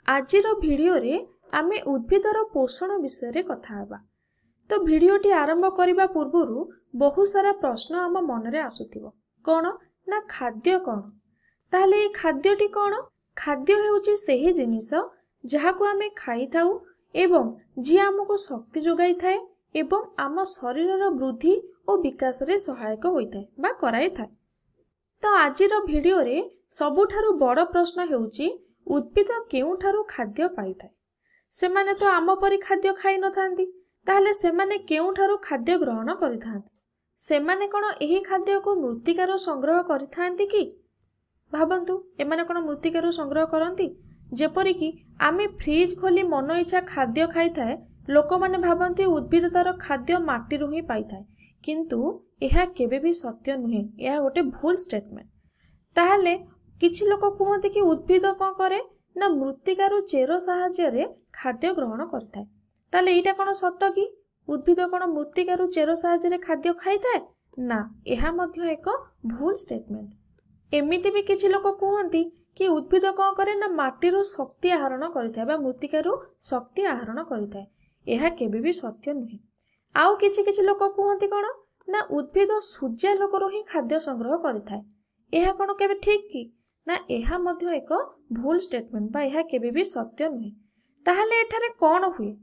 आजिर video रे आमे उद्भिदर पोषण विषय कथा हेबा। तो भिडियोटी आरंभ करने पूर्व बहुत सारा प्रश्न आम मनरे आसुथिबो। कौन ना खाद्य कौन? ताहले ये खाद्यटी कौन? खाद्य हेउची सेही जिनिस जहाको आमे खाई थाउ एवं जी आमको शक्ति जोगाई थाए एवं आम शरीरर वृद्धि और विकास रे सहायक होइथाए बा कराई थाए। तो आजिर भिडियो रे सबुठारु बड़ प्रश्न हेउची उद्भिद केउठारु खाद्य पाइथाए। सेमाने तो आम परी खाद्य खाई नथांती, ताहले सेमाने केउठारु खाद्य ग्रहण करिथांती? सेमाने कोन एही खाद्य को मृत्तिकारो संग्रह करिथांती कि? भाबंतु एमाने कोन मृत्तिकारो संग्रह करंती? जेपरि कि आमे फ्रिज खोली मन इच्छा खाद्य खाई थाए, लोक माने भाबंती उद्भिद तार खाद्य माटी रु ही पाई थाए, किंतु एहा केबे भी सत्य नुहे। एहा गोटे भूल स्टेटमेंट। ताहले किछि लोक कहते कि उद्भिद कौन करे ना मृत्तिकार चेर साहाय्य खाद्य ग्रहण करिथाए। ताले एटा कोन सत्य कि उद्भिद कोन मृत्तिकार चेर साहाय्य खाद्य खाई थाए? ना, एहा मध्य एक भूल स्टेटमेंट। एमिति भी किछि लोक कहते कि उद्भिद कौन करे ना माटीर शक्ति आहरण करिथाए बा मृत्तिकार शक्ति आहरण करिथाए। एहा केबे भी सत्य नुहे। आउ किछि लोक कहते कौन ना उद्भिद सूर्यालोक ही खाद्य संग्रह करिथाए। एहा कोन केबे ठीक कि? ना, एहा मध्य एक भूल स्टेटमेंट बा एहा केबे भी सत्य नुहे। ताहले एठारे कौन हुए?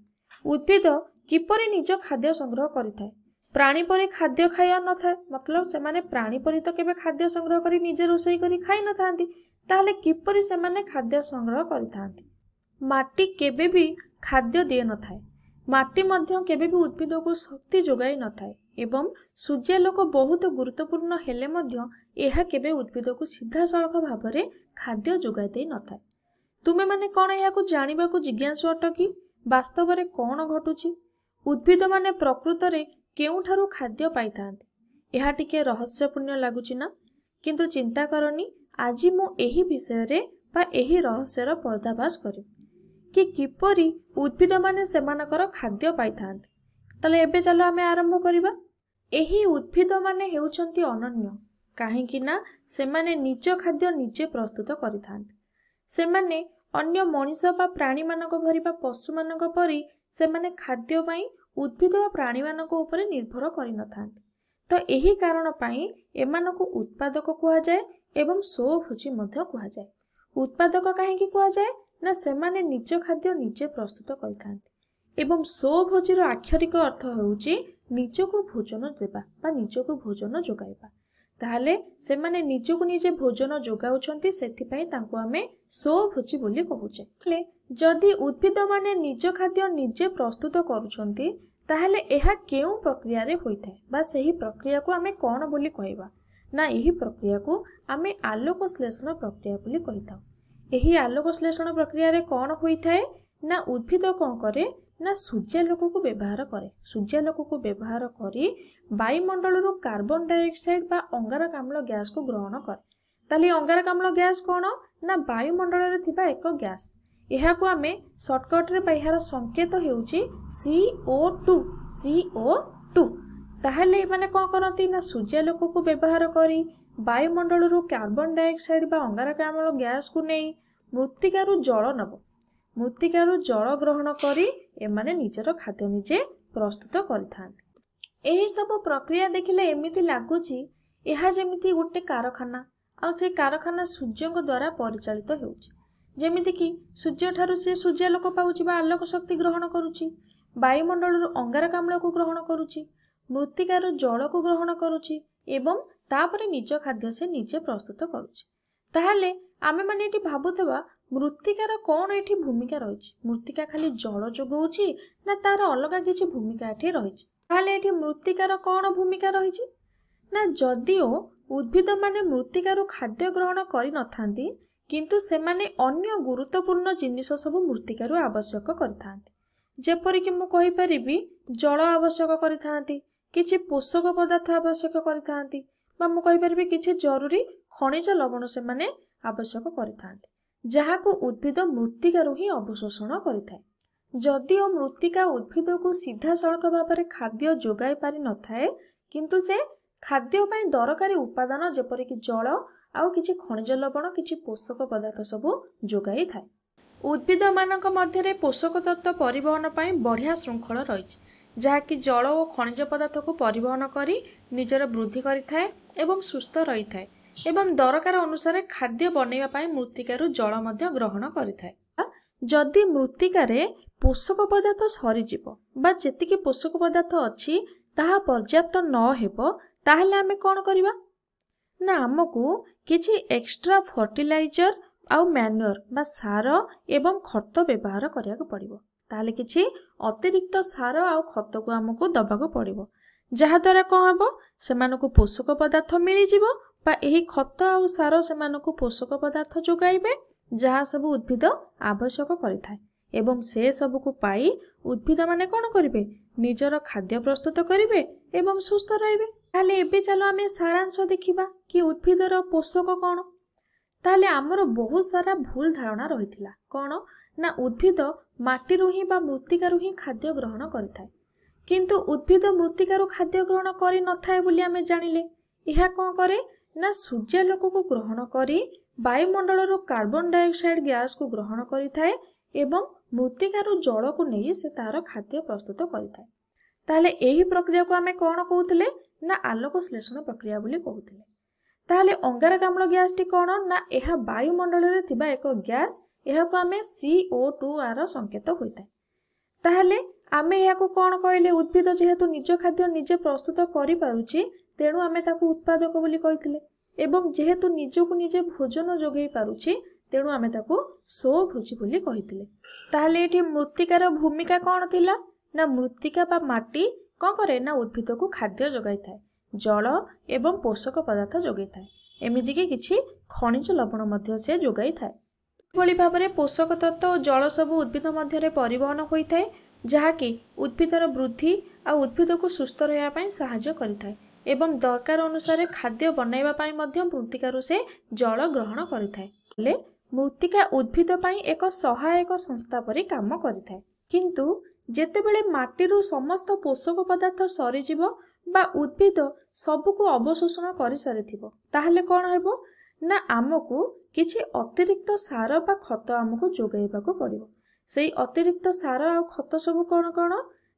उद्भिद किपरि निज खाद्य संग्रह करिथाए? प्राणी परि खाद्य खाया न थाए, मतलब सेमाने प्राणी परि तो केबे खाद्य संग्रह करी निजे रोषेई करी खाई न थांती। ताहले किपरि सेमाने खाद्य संग्रह करिथांती? माटी केबे भी खाद्य दिए न थाए। माटी मध्य केबे भी उद्भिद को शक्ति जोगाई न थाए एवं सूर्यालोक बहुत गुरुत्वपूर्ण हेले मध्य एहा केबे उद्भिद को सीधा सड़क भाव में खाद्य जोगाई दे न थाए। तुमे माने कौन एहा को जानिबा को जिज्ञासु अट कि वास्तव रे कौन घटुची? उद्भिद माने प्रकृत रे केउठारु खाद्य पाइथांती? एहा टिके रहस्यपूर्ण लागुची ना? किंतु चिंता करनी, आज मु एही विषय रे बा एही रहस्यर पर्दाफाश करिबी कि किपरि उद्भिद माने सेमानकर खाद्य पाइथांती। तले एबे चलो आमे आरंभ करिबा। एही उद्भिद माने हेउचंती अनन्य, काहेकि ना सेमाने निज खाद्य निजे प्रस्तुत करिथांती। सेमाने अन्य मनीष बा प्राणी मानक भरी बा पशु मानक परी सेमाने खाद्य पई उद्भिद बा प्राणी मानक उपरे निर्भर करि नथांती। तो एही कारण पई एमानकु उत्पादक कुहा जाय एवं स्वभोजी मध्य कुहा जाय। उत्पादक काहेकि कुहा जाय ना सेमाने निज खाद्य निजे प्रस्तुत करिथांती एवं स्वभोजीर आक्षरिक अर्थ हेउची निजको भोजन देबा बा निजको भोजन जोगाइबा। ताहले सेमाने निजको निजे भोजन जोगाउछंती, सेथि पई तांको आमे स्वभोजी बोली कहूचे। ले जदि उद्भिद माने निज खाद्य निजे प्रस्तुत करूछंती, ताहले एहा केउ प्रक्रिया रे होइथाय बा सेही प्रक्रिया को आमे कोन बोली कहबा? ना एही प्रक्रिया को आमे आलोक श्लेषण प्रक्रिया बोली कहिथाउ। एही आलोक श्लेषण प्रक्रिया रे कोन होइथाय ना उद्भिद कोन करे ना सूर्यालोक को व्यवहार करे। सूर्यालोक को व्यवहार करी वायुमंडल रो कार्बन डाइऑक्साइड बा अंगारकाम्ल गैस को ग्रहण करे। ताली अंगारकाम्ल गैस कोन ना वायुमंडल रे थिबा एक गैस। एहा को आमे शॉर्टकट रे बाहर संकेत हेउची CO2 CO2। ताहले माने कोन करंती ना सूर्यालोक को व्यवहार करी वायुमंडल रो कार्बन डाइऑक्साइड बा अंगारकाम्ल गैस को नेई मृत्तिकारु जल नब। मृत्तिकारु जल ग्रहण करी एमाने निजर खाद्य निजे प्रस्तुत करिथांती। एही सब प्रक्रिया देखिले एमिति लागुची एहा जेमिति गोटे कारखाना आ से कारखाना सूर्यक द्वारा परिचालित हेउची। जेमिति कि सूर्य ठारू से सूर्यालोक पाउची बा आलोक शक्ति ग्रहण करूची, वायुमंडल अंगारकाम्ल को ग्रहण करूची, मृत्तिकारु जल को ग्रहण करूची एवं तापरे निज खाद्य से निजे प्रस्तुत करूची। ताहले आमे माने एठी भाबुतबा मृत्तिकार कौन एठी भूमिका रहिछि? मृत्तिका खाली जल जोगाउछि ना तार अलगा किछि भूमिका एठी रहिछि? ताहले एठी मृत्तिकार कौन भूमिका रहिछि? ना जदिओ उद्भिद माने मृत्तिकारु खाद्य ग्रहण करि नथांती, किंतु सेमाने अन्य गुरुत्वपूर्ण जिनिस सब मृत्तिकारु आवश्यक करिथांती। जेपरि कि मु कहि परिबी जल आवश्यक करिथांती, किछि पोषक पदार्थ आवश्यक करिथांती, बा मु कहि परिबी किछि जरूरी खनिज लवण सेमाने आवश्यक करिथांती, जहाको उद्भिद मृत्तिकारु ही अवशोषण करिथाय। जदिओ मृत्तिका उद्भिद को सीधा सड़क भाव में खाद्य जोगाई पारि न थाए, किंतु से खाद्य पई दरकारी उपादान जेपरि कि जल आउ किछि खनिज लवण किछि पोषक पदार्थ सब जोगाई थाए। उद्भिद मानक मध्यरे पोषक तत्व परिवहन ପାଇଁ बढ़िया श्रृंखल रही जहाँकि जल और खनिज पदार्थ को परिवहन करी निजर वृद्धि करिथाए एवं सुस्थ रही थाए एवं दरकार अनुसार खाद्य बनैबा ପାଇଁ मृत्तिकारु जल मध्य ग्रहण करिथाए। जदि मृत्तिकारे पोषक पदार्थ सरीजिव बा जेतिकी पोषक पदार्थ अछि ताहा पर्याप्त न हेबो ताहले आमे कोन करिबा ना आमको किछि एक्स्ट्रा फर्टिलाइजर आउ मैन्योर बा सार एवं खत व्यवहार करिया को पड़िबो। ताहले किछि अतिरिक्त सार आउ खत को आमको दबाको पड़िबो जहा द्वारा कोन हबो सेमानको पोषक पदार्थ मिलि जिवो बा एही खत आउ सार सेमानको पोषक पदार्थ जोगाइबे जहा सब उद्भिद आवश्यक करिथाय एवं से सब को पाई उद्भिद माने कोन करिवे निजर खाद्य प्रस्तुत करिवे एवं सुस्थ रहिबे। ताहले एबे चलो आमे सारांश देखिबा कि उद्भिदर पोषक कोन। ताहले आमर बहुत सारा भूल धारणा रहिथिला कोन ना उद्भिद माटीरु ही बा मृत्तिकारु ही खाद्य ग्रहण करिथाय किंतु उद्भिद मृत्तिकारु खाद्य ग्रहण करि नथाय बोली आमे जानिले। इहा कोन करे ना सूर्यालोक को ग्रहण करी वायुमंडल कार्बन डाइऑक्साइड गैस को ग्रहण करिथाय एवं मृत्तिकारु जल को नहीं से तार खाद्य प्रस्तुत करिथाय। ताहले एही प्रक्रिया को आमे कोन कहउथिले ना आलोक श्लेषण प्रक्रिया बोली कहउथिले। ताहले अंगारकाम्ल गैस टी कोन ना एहा वायुमंडल रे थिबा एक गैस एहा को आमे CO2 आर संकेत होइताय। ताहले आमे एहा को कोन कहले उद्भिद जेहेतु निज खाद्य निजे प्रस्तुत करि पारुची तेणु आमे ताकू उत्पादक बोली कहिथिले एवं जेहेतु निजको निजे भोजन जोगै पारुची तेणु आमे ताकू स्वभोजी बोली कहिथिले। ताहले एठी मृत्तिकार भूमिका कोन थिला ना मृत्तिका बा माटी कोन करे ना उद्भिद को खाद्य जोगाई थाए जल एवं पोषक पदार्थ जोगाई थाए एमिति के किछि खनिज लवण मध्य से जोगाई थाए। भली भाबरे पोषक तत्व और जल सब उद्भिद मध्यरे परिवहन होई थाए जहाँकि उद्भिदर वृद्धि आ उद्भिद को सुस्थ रहया पई सहायता करिथाए एवं दरकार अनुसार खाद्य बनैबा पई मध्य मृत्तिकारु से जल ग्रहण करिथाए। ले मृत्तिका उद्भिद पई एक सहायक संस्था परि काम करिथाए किंतु जेतेबेले माटीरु समस्त पोषक पदार्थ सरीजिव बा उद्भिद सबको अवशोषण करि सारिथिबो ताहले कोन हेबो ना आमको किछि अतिरिक्त सार बा खत आमको जोगाइबाको पड़िबो। सेही अतिरिक्त सार आ खत सब कोन कोन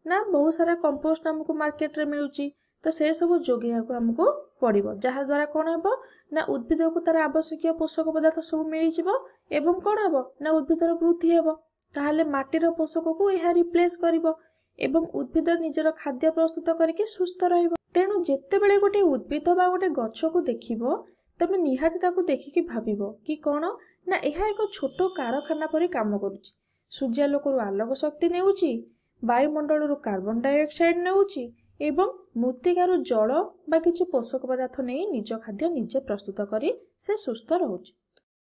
ना बहुत सारा कंपोस्ट आमको मार्केट रे मिलुची तो से सब जोगाइबाको आमको पड़िबो जहा द्वारा कोन हेबो ना उद्भिद को तार आवश्यक पोषक पदार्थ सब मिलि जिवो एवं कोन हेबो ना उद्भिदर वृद्धि हेबो ताहले माटीर पोषक को एहा रिप्लेस करिवो एवं उद्भिद निजर खाद्य प्रस्तुत करके सुस्थ रहिबो। तेणु जेतेबेले गोटे उद्भिद बा गोटे गछ को देखिबो तमे निहाती ताकू देखिकी भाबिबो कि कोन ना एहा एक छोटो कारखाना परि काम करूची सूर्यालोकरु आलोक शक्ति नेउची वायुमंडलरु कार्बन डाइऑक्साइड नेउची एवं मृत्तिकारु जल बा किछि पोषक पदार्थ नै निज खाद्य निजे प्रस्तुत करी से सुस्थ रहउची।